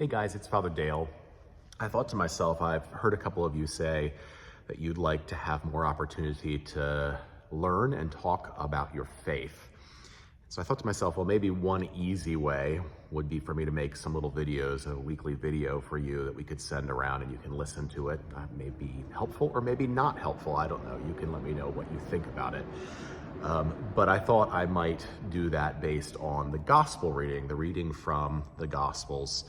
Hey guys, it's Father Dale. I thought to myself, I've heard a couple of you say that you'd like to have more opportunity to learn and talk about your faith. So I thought to myself, well, maybe one easy way would be for me to make some little videos, a weekly video for you that we could send around and you can listen to it. May be helpful or maybe not helpful. I don't know. You can let me know what you think about it. But I thought I might do that based on the gospel reading, the reading from the Gospels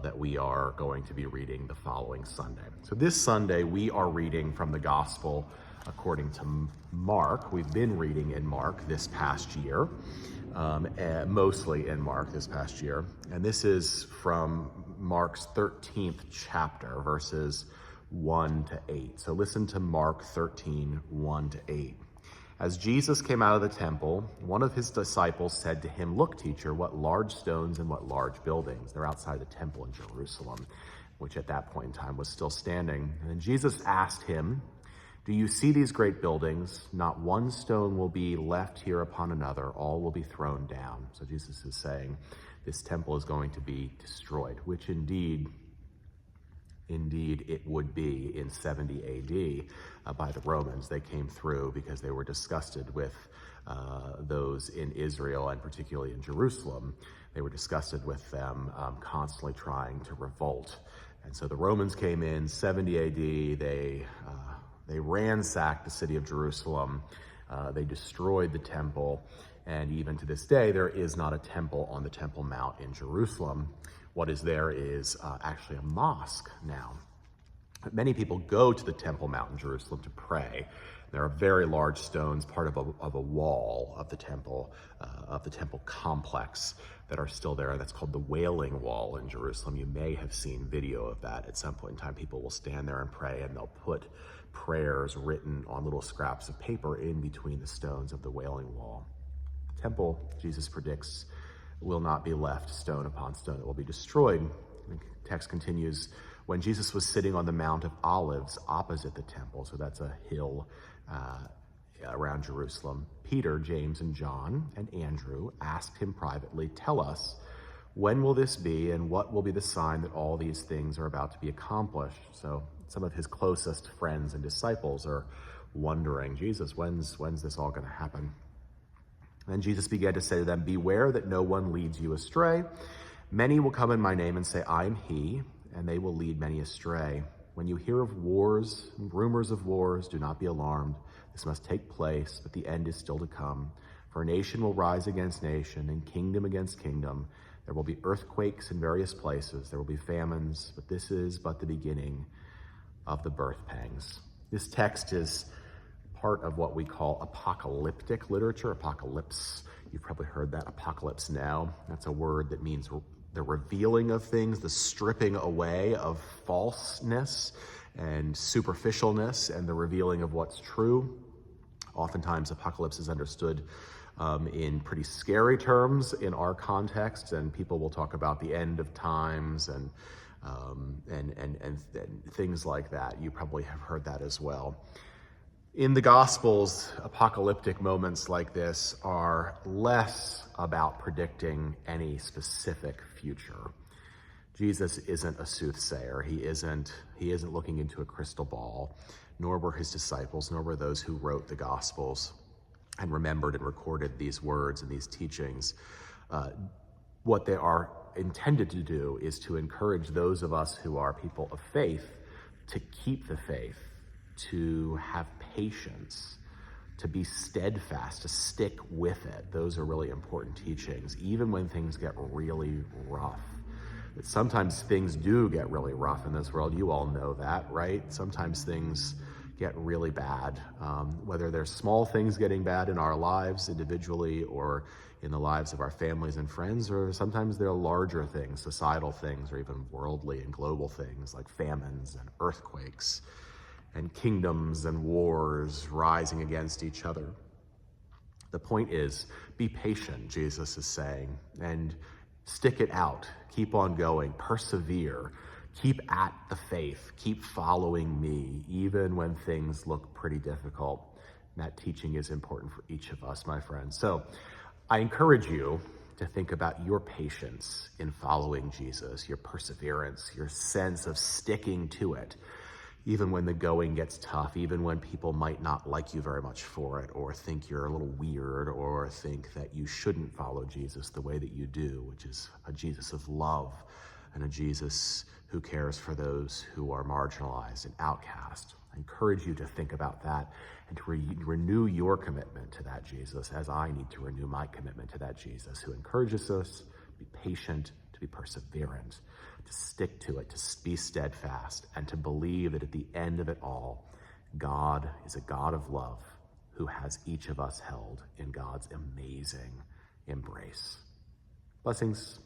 that we are going to be reading the following Sunday. So this Sunday, we are reading from the Gospel according to Mark. We've been reading in Mark this past year, mostly in Mark this past year. And this is from Mark's 13th chapter, verses 1 to 8. So listen to Mark 13, 1 to 8. As Jesus came out of the temple, one of his disciples said to him, "Look, teacher, what large stones and what large buildings." They're outside the temple in Jerusalem, which at that point in time was still standing. And Jesus asked him, "Do you see these great buildings? Not one stone will be left here upon another. All will be thrown down." So Jesus is saying this temple is going to be destroyed, which indeed it would be in 70 AD by the Romans. They came through because they were disgusted with those in Israel and particularly in Jerusalem. They were disgusted with them constantly trying to revolt. And so the Romans came in 70 AD. They ransacked the city of Jerusalem. They destroyed the temple. And even to this day, there is not a temple on the Temple Mount in Jerusalem. What is there is actually a mosque now. Many people go to the Temple Mount in Jerusalem to pray. There are very large stones, part of a wall of the temple complex that are still there. That's called the Wailing Wall in Jerusalem. You may have seen video of that at some point in time. People will stand there and pray, and they'll put prayers written on little scraps of paper in between the stones of the Wailing Wall. The temple, Jesus predicts, will not be left stone upon stone. It will be destroyed. The text continues, when Jesus was sitting on the Mount of Olives opposite the temple, so that's a hill around Jerusalem, Peter, James, and John, and Andrew asked him privately, "Tell us, when will this be, and what will be the sign that all these things are about to be accomplished?" So some of his closest friends and disciples are wondering, Jesus, when's this all going to happen? Then Jesus began to say to them, "Beware that no one leads you astray. Many will come in my name and say, 'I am he,' and they will lead many astray. When you hear of wars and rumors of wars, do not be alarmed. This must take place, but the end is still to come. For nation will rise against nation and kingdom against kingdom. There will be earthquakes in various places. There will be famines, but this is but the beginning of the birth pangs." This text is part of what we call apocalyptic literature, apocalypse. You've probably heard that, apocalypse now. That's a word that means the revealing of things, the stripping away of falseness and superficialness and the revealing of what's true. Oftentimes apocalypse is understood in pretty scary terms in our context, and people will talk about the end of times and things like that. You probably have heard that as well. In the Gospels, apocalyptic moments like this are less about predicting any specific future. Jesus isn't a soothsayer. He isn't looking into a crystal ball, nor were his disciples, nor were those who wrote the Gospels and remembered and recorded these words and these teachings. What they are intended to do is to encourage those of us who are people of faith to keep the faith, to have patience, to be steadfast, to stick with it. Those are really important teachings, even when things get really rough. But sometimes things do get really rough in this world. You all know that, right? Sometimes things get really bad, whether they're small things getting bad in our lives individually or in the lives of our families and friends, or sometimes they're larger things, societal things, or even worldly and global things like famines and earthquakes and kingdoms and wars rising against each other. The point is, be patient, Jesus is saying, and stick it out. Keep on going, persevere, keep at the faith, keep following me, even when things look pretty difficult. And that teaching is important for each of us, my friends. So I encourage you to think about your patience in following Jesus, your perseverance, your sense of sticking to it, even when the going gets tough, even when people might not like you very much for it, or think you're a little weird, or think that you shouldn't follow Jesus the way that you do, which is a Jesus of love and a Jesus who cares for those who are marginalized and outcast. I encourage you to think about that and to renew your commitment to that Jesus, as I need to renew my commitment to that Jesus, who encourages us to be patient, to be perseverant, to stick to it, to be steadfast, and to believe that at the end of it all, God is a God of love who has each of us held in God's amazing embrace. Blessings.